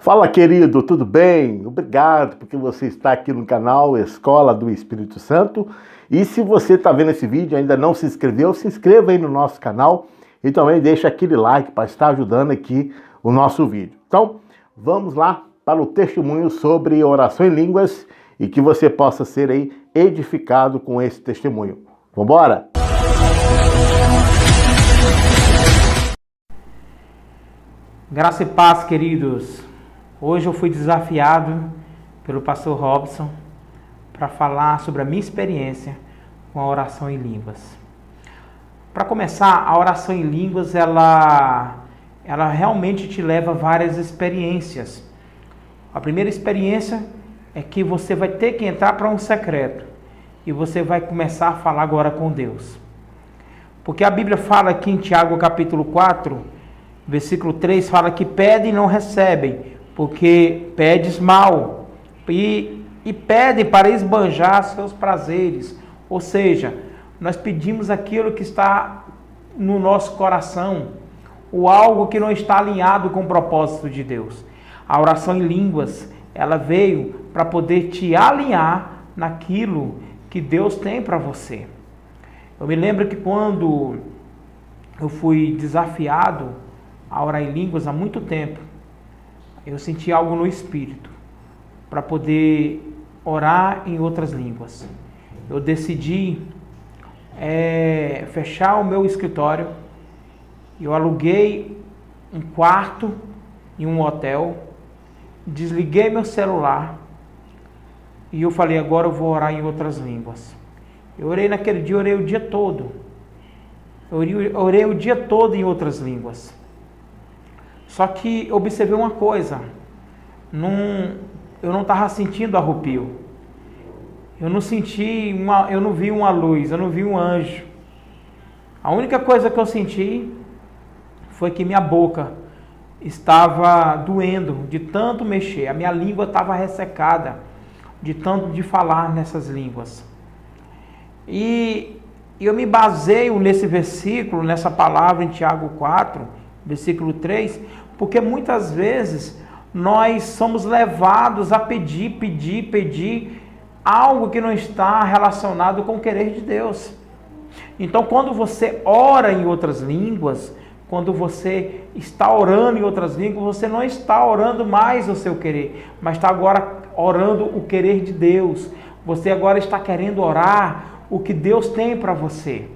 Fala, querido, tudo bem? Obrigado porque você está aqui no canal Escola do Espírito Santo. E se você está vendo esse vídeo e ainda não se inscreveu, se inscreva aí no nosso canal e também deixa aquele like para estar ajudando aqui o nosso vídeo. Então, vamos lá para o testemunho sobre oração em línguas e que você possa ser aí edificado com esse testemunho. Vamos embora? Graça e paz, queridos. Hoje eu fui desafiado pelo pastor Robson para falar sobre a minha experiência com a oração em línguas. Para começar, a oração em línguas, ela realmente te leva a várias experiências. A primeira experiência é que você vai ter que entrar para um secreto e você vai começar a falar agora com Deus. Porque a Bíblia fala aqui em Tiago capítulo 4, versículo 3, fala que pedem e não recebem, porque pedes mal, e pedem para esbanjar seus prazeres. Ou seja, nós pedimos aquilo que está no nosso coração, ou algo que não está alinhado com o propósito de Deus. A oração em línguas, ela veio para poder te alinhar naquilo que Deus tem para você. Eu me lembro que quando eu fui desafiado a orar em línguas há muito tempo, eu senti algo no espírito para poder orar em outras línguas. Eu decidi fechar o meu escritório. Eu aluguei um quarto em um hotel, desliguei meu celular e eu falei, agora eu vou orar em outras línguas. Eu orei naquele dia, orei o dia todo. Eu orei o dia todo em outras línguas. Só que eu observei uma coisa, eu não estava sentindo arrepio, eu não vi uma luz, eu não vi um anjo. A única coisa que eu senti foi que minha boca estava doendo de tanto mexer, a minha língua estava ressecada de tanto de falar nessas línguas. E eu me baseio nesse versículo, nessa palavra em Tiago 4, versículo 3, porque muitas vezes nós somos levados a pedir algo que não está relacionado com o querer de Deus. Então, quando você ora em outras línguas, quando você está orando em outras línguas, você não está orando mais o seu querer, mas está agora orando o querer de Deus. Você agora está querendo orar o que Deus tem para você.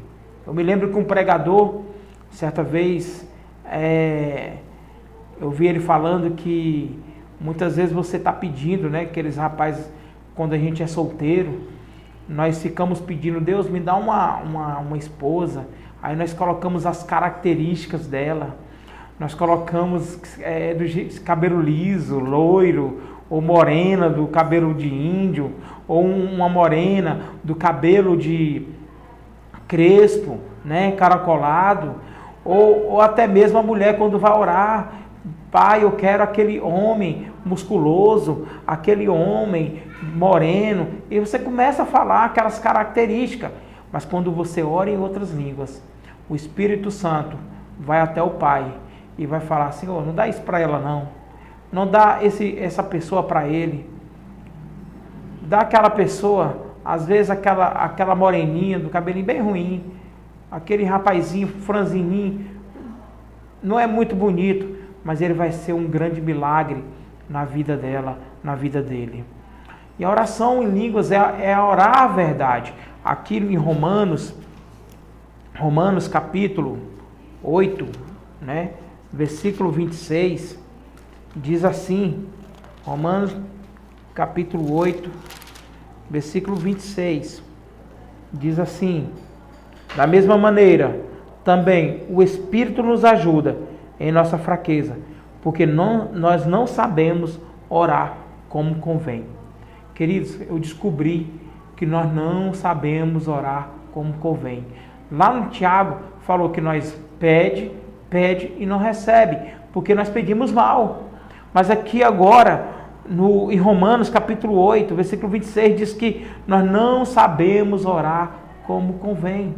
Eu me lembro que um pregador, certa vez, eu vi ele falando que muitas vezes você está pedindo, né? Aqueles rapazes, quando a gente é solteiro, nós ficamos pedindo, Deus me dá uma esposa. Aí nós colocamos as características dela. Nós colocamos do cabelo liso, loiro, ou morena do cabelo de índio, ou uma morena do cabelo de crespo, né? Caracolado. Ou até mesmo a mulher quando vai orar, Pai, eu quero aquele homem musculoso, aquele homem moreno, e você começa a falar aquelas características, mas quando você ora em outras línguas, o Espírito Santo vai até o Pai e vai falar, Senhor, não dá isso para ela não dá essa pessoa para ele, dá aquela pessoa, às vezes aquela moreninha do cabelinho bem ruim, aquele rapazinho franzininho, não é muito bonito, mas ele vai ser um grande milagre na vida dela, na vida dele. E a oração em línguas é orar a verdade. Aqui em Romanos capítulo 8, né, versículo 26, diz assim, Romanos capítulo 8, versículo 26, diz assim, da mesma maneira, também o Espírito nos ajuda em nossa fraqueza, porque nós não sabemos orar como convém. Queridos, eu descobri que nós não sabemos orar como convém. Lá no Tiago falou que nós pede e não recebe, porque nós pedimos mal. Mas aqui agora, em Romanos capítulo 8, versículo 26, diz que nós não sabemos orar como convém.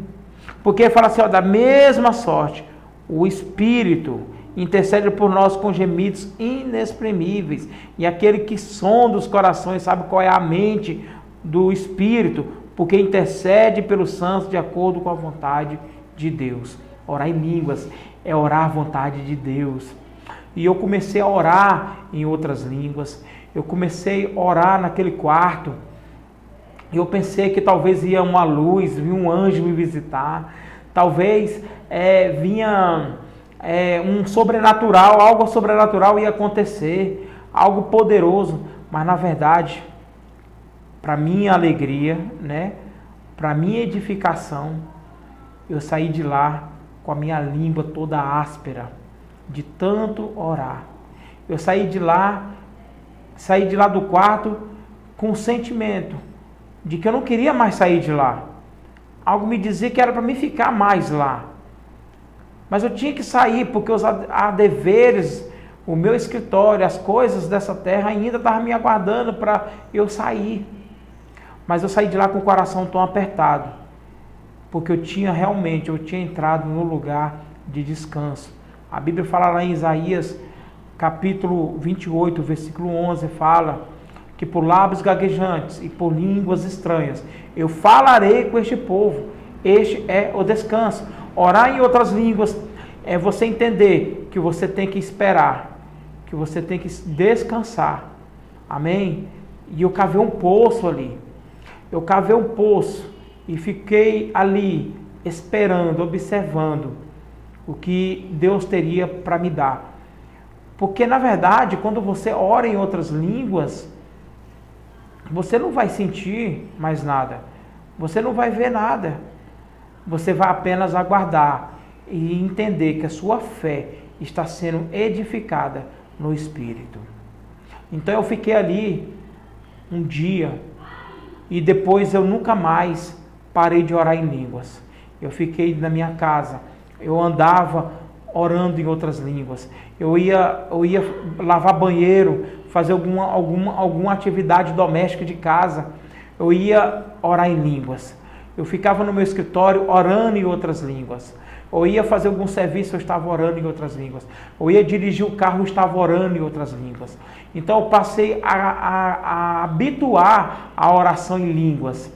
Porque fala assim, da mesma sorte, o Espírito intercede por nós com gemidos inexprimíveis. E aquele que sonda os corações sabe qual é a mente do Espírito, porque intercede pelos santos de acordo com a vontade de Deus. Orar em línguas é orar a vontade de Deus. E eu comecei a orar em outras línguas. Eu comecei a orar naquele quarto. Eu pensei que talvez ia uma luz, vinha um anjo me visitar. Talvez vinha um sobrenatural, algo sobrenatural ia acontecer, algo poderoso. Mas na verdade, para minha alegria, né, para minha edificação, eu saí de lá com a minha língua toda áspera, de tanto orar. Eu saí de lá do quarto com o sentimento de que eu não queria mais sair de lá. Algo me dizia que era para mim ficar mais lá. Mas eu tinha que sair, porque os deveres, o meu escritório, as coisas dessa terra ainda estavam me aguardando para eu sair. Mas eu saí de lá com o coração tão apertado, porque eu tinha entrado no lugar de descanso. A Bíblia fala lá em Isaías, capítulo 28, versículo 11, fala que por lábios gaguejantes e por línguas estranhas eu falarei com este povo. Este é o descanso. Orar em outras línguas é você entender que você tem que esperar, que você tem que descansar. Amém? E eu cavei um poço ali. Eu cavei um poço e fiquei ali esperando, observando o que Deus teria para me dar. Porque na verdade, quando você ora em outras línguas, você não vai sentir mais nada. Você não vai ver nada. Você vai apenas aguardar e entender que a sua fé está sendo edificada no Espírito. Então eu fiquei ali um dia e depois eu nunca mais parei de orar em línguas. Eu fiquei na minha casa, eu andava orando em outras línguas. Eu ia lavar banheiro, fazer alguma atividade doméstica de casa. Eu ia orar em línguas. Eu ficava no meu escritório orando em outras línguas. Eu ia fazer algum serviço, eu estava orando em outras línguas. Eu ia dirigir o carro, eu estava orando em outras línguas. Então eu passei a habituar a oração em línguas.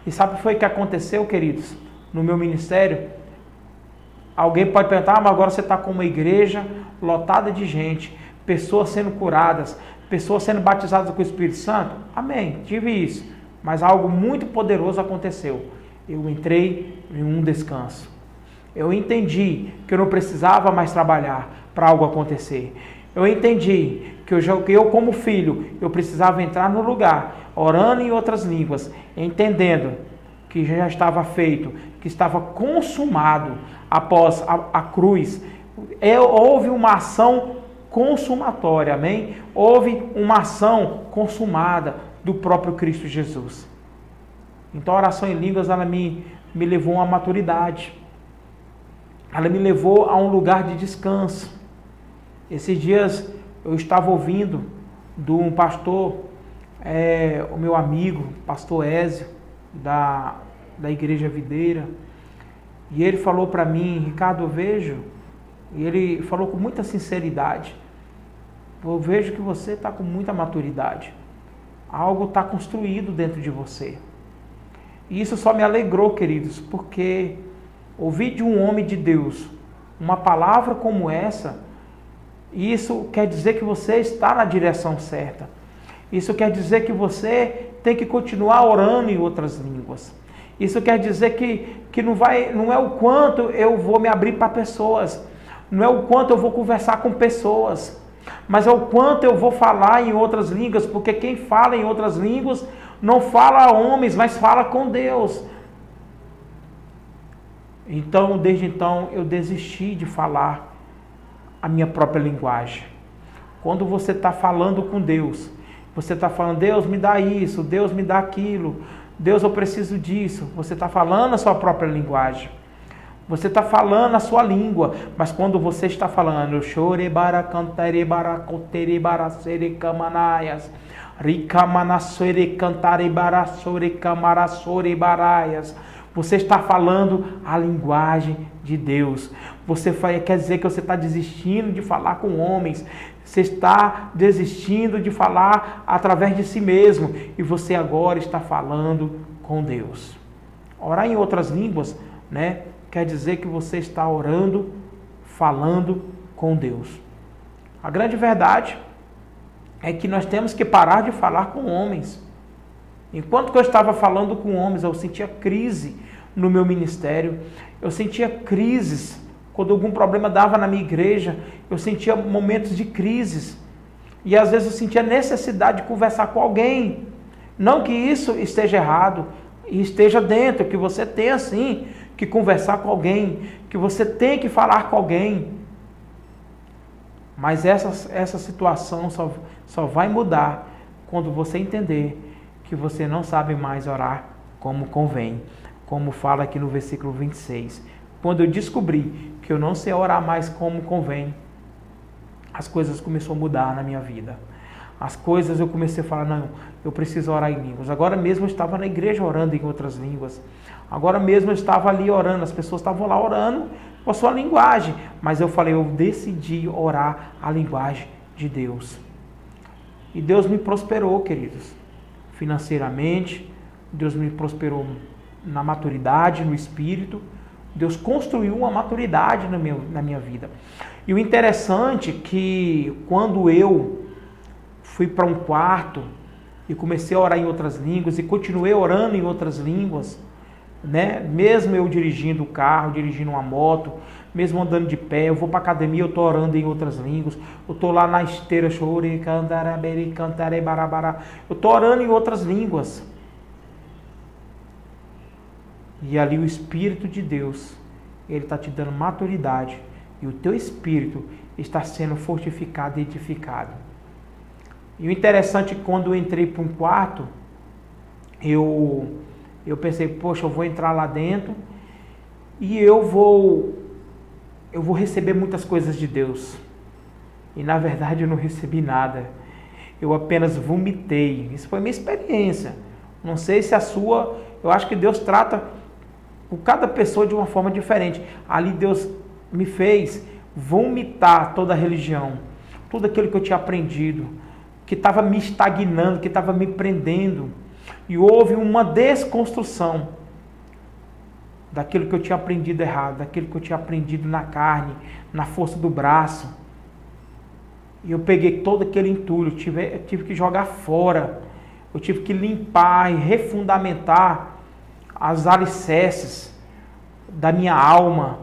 E sabe o que foi que aconteceu, queridos? No meu ministério, alguém pode perguntar, mas agora você está com uma igreja lotada de gente, pessoas sendo curadas, pessoas sendo batizadas com o Espírito Santo. Amém, tive isso. Mas algo muito poderoso aconteceu. Eu entrei em um descanso. Eu entendi que eu não precisava mais trabalhar para algo acontecer. Eu entendi que eu como filho, eu precisava entrar no lugar, orando em outras línguas, entendendo que já estava feito, que estava consumado após a cruz. Houve uma ação consumatória, amém? Houve uma ação consumada do próprio Cristo Jesus. Então a oração em línguas, ela me levou a uma maturidade. Ela me levou a um lugar de descanso. Esses dias eu estava ouvindo de um pastor, o meu amigo, pastor Ézio, da Igreja Videira, e ele falou para mim, Ricardo, eu vejo, e ele falou com muita sinceridade, eu vejo que você está com muita maturidade, algo está construído dentro de você. E isso só me alegrou, queridos, porque ouvir de um homem de Deus uma palavra como essa, isso quer dizer que você está na direção certa. Isso quer dizer que você tem que continuar orando em outras línguas. Isso quer dizer que não é o quanto eu vou me abrir para pessoas, não é o quanto eu vou conversar com pessoas, mas é o quanto eu vou falar em outras línguas, porque quem fala em outras línguas não fala a homens, mas fala com Deus. Então, desde então, eu desisti de falar a minha própria linguagem. Quando você está falando com Deus, você está falando, Deus me dá isso, Deus me dá aquilo, Deus eu preciso disso. Você está falando a sua própria linguagem. Você está falando a sua língua. Mas quando você está falando, você está falando a linguagem de Deus. Quer dizer que você está desistindo de falar com homens, você está desistindo de falar através de si mesmo, e você agora está falando com Deus. Orar em outras línguas, né, quer dizer que você está orando, falando com Deus. A grande verdade é que nós temos que parar de falar com homens. Enquanto que eu estava falando com homens, eu sentia crise no meu ministério, eu sentia crises quando algum problema dava na minha igreja, eu sentia momentos de crises, e às vezes eu sentia necessidade de conversar com alguém. Não que isso esteja errado, e esteja dentro, que você tem sim que conversar com alguém, que você tem que falar com alguém, mas essa situação só vai mudar quando você entender que você não sabe mais orar como convém, como fala aqui no versículo 26. Quando eu descobri que eu não sei orar mais como convém, as coisas começaram a mudar na minha vida. As coisas eu comecei a falar, não, eu preciso orar em línguas. Agora mesmo eu estava na igreja orando em outras línguas. Agora mesmo eu estava ali orando, as pessoas estavam lá orando com a sua linguagem. Mas eu falei, eu decidi orar a linguagem de Deus. E Deus me prosperou, queridos, financeiramente. Deus me prosperou na maturidade, no espírito. Deus construiu uma maturidade na minha vida. E o interessante é que quando eu fui para um quarto e comecei a orar em outras línguas e continuei orando em outras línguas, né? Mesmo eu dirigindo o carro, dirigindo uma moto, mesmo andando de pé, eu vou para a academia, eu estou orando em outras línguas, eu estou lá na esteira, eu estou orando em outras línguas. E ali o Espírito de Deus, ele está te dando maturidade, e o teu espírito está sendo fortificado e edificado. E o interessante é que quando eu entrei para um quarto, eu pensei, poxa, eu vou entrar lá dentro e eu vou receber muitas coisas de Deus. E na verdade eu não recebi nada. Eu apenas vomitei. Isso foi minha experiência. Não sei se a sua. Eu acho que Deus trata com cada pessoa de uma forma diferente. Ali Deus me fez vomitar toda a religião, tudo aquilo que eu tinha aprendido, que estava me estagnando, que estava me prendendo. E houve uma desconstrução daquilo que eu tinha aprendido errado, daquilo que eu tinha aprendido na carne, na força do braço. E eu peguei todo aquele entulho, eu tive que jogar fora, eu tive que limpar e refundamentar as alicerces da minha alma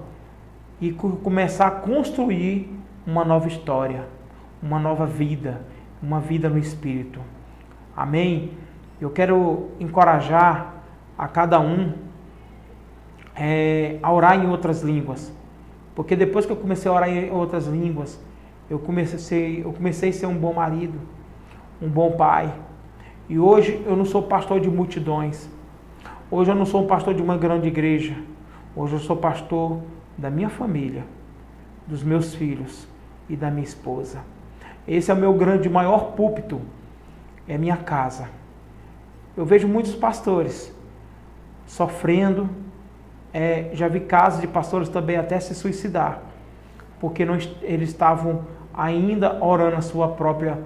e começar a construir uma nova história, uma nova vida, uma vida no Espírito. Amém? Eu quero encorajar a cada um a orar em outras línguas. Porque depois que eu comecei a orar em outras línguas, eu comecei a ser um bom marido, um bom pai. E hoje eu não sou pastor de multidões. Hoje eu não sou um pastor de uma grande igreja. Hoje eu sou pastor da minha família, dos meus filhos e da minha esposa. Esse é o meu maior púlpito, é minha casa. Eu vejo muitos pastores sofrendo, já vi casos de pastores também até se suicidar, porque eles estavam ainda orando a sua própria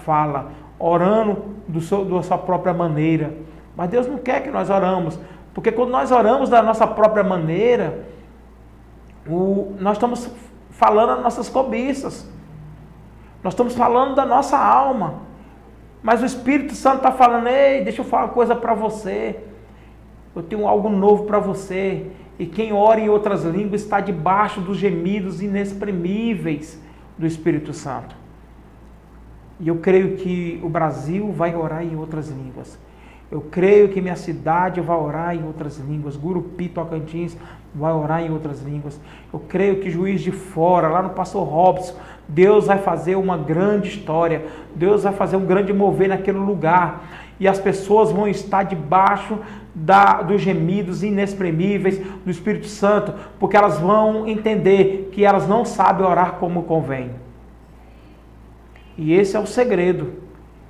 fala, orando da sua própria maneira. Mas Deus não quer que nós oramos, porque quando nós oramos da nossa própria maneira, nós estamos falando das nossas cobiças, nós estamos falando da nossa alma, mas o Espírito Santo está falando, ei, deixa eu falar uma coisa para você, eu tenho algo novo para você, e quem ora em outras línguas está debaixo dos gemidos inexprimíveis do Espírito Santo. E eu creio que o Brasil vai orar em outras línguas. Eu creio que minha cidade vai orar em outras línguas. Gurupi, Tocantins, vai orar em outras línguas. Eu creio que Juiz de Fora, lá no Pastor Robson, Deus vai fazer uma grande história. Deus vai fazer um grande mover naquele lugar. E as pessoas vão estar debaixo dos gemidos inexprimíveis do Espírito Santo, porque elas vão entender que elas não sabem orar como convém. E esse é o segredo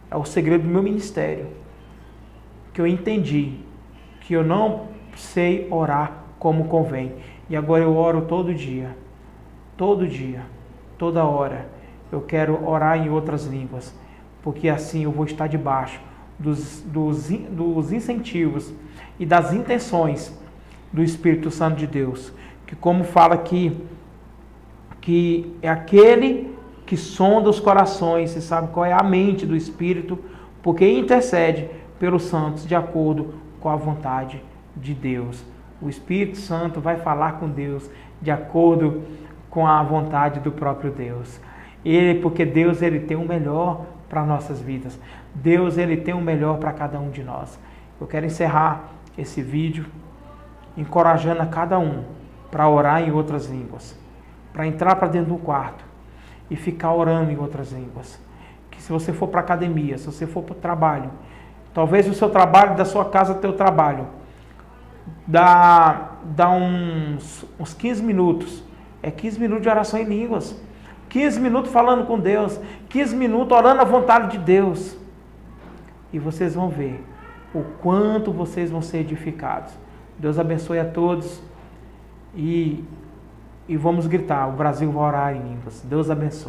do meu ministério, que eu entendi que eu não sei orar como convém. E agora eu oro todo dia, toda hora. Eu quero orar em outras línguas, porque assim eu vou estar debaixo dos incentivos e das intenções do Espírito Santo de Deus, que como fala aqui, que é aquele que sonda os corações e sabe qual é a mente do Espírito, porque intercede pelos santos de acordo com a vontade de Deus. O Espírito Santo vai falar com Deus de acordo com a vontade do próprio Deus. Porque Deus ele tem o melhor para nossas vidas. Deus ele tem o melhor para cada um de nós. Eu quero encerrar esse vídeo encorajando a cada um para orar em outras línguas, para entrar para dentro do quarto e ficar orando em outras línguas. Que se você for para a academia, se você for para o trabalho, talvez o seu trabalho, da sua casa até o trabalho, dá uns 15 minutos. É 15 minutos de oração em línguas. 15 minutos falando com Deus. 15 minutos orando a vontade de Deus. E vocês vão ver o quanto vocês vão ser edificados. Deus abençoe a todos. E vamos gritar, o Brasil vai orar em línguas. Deus abençoe.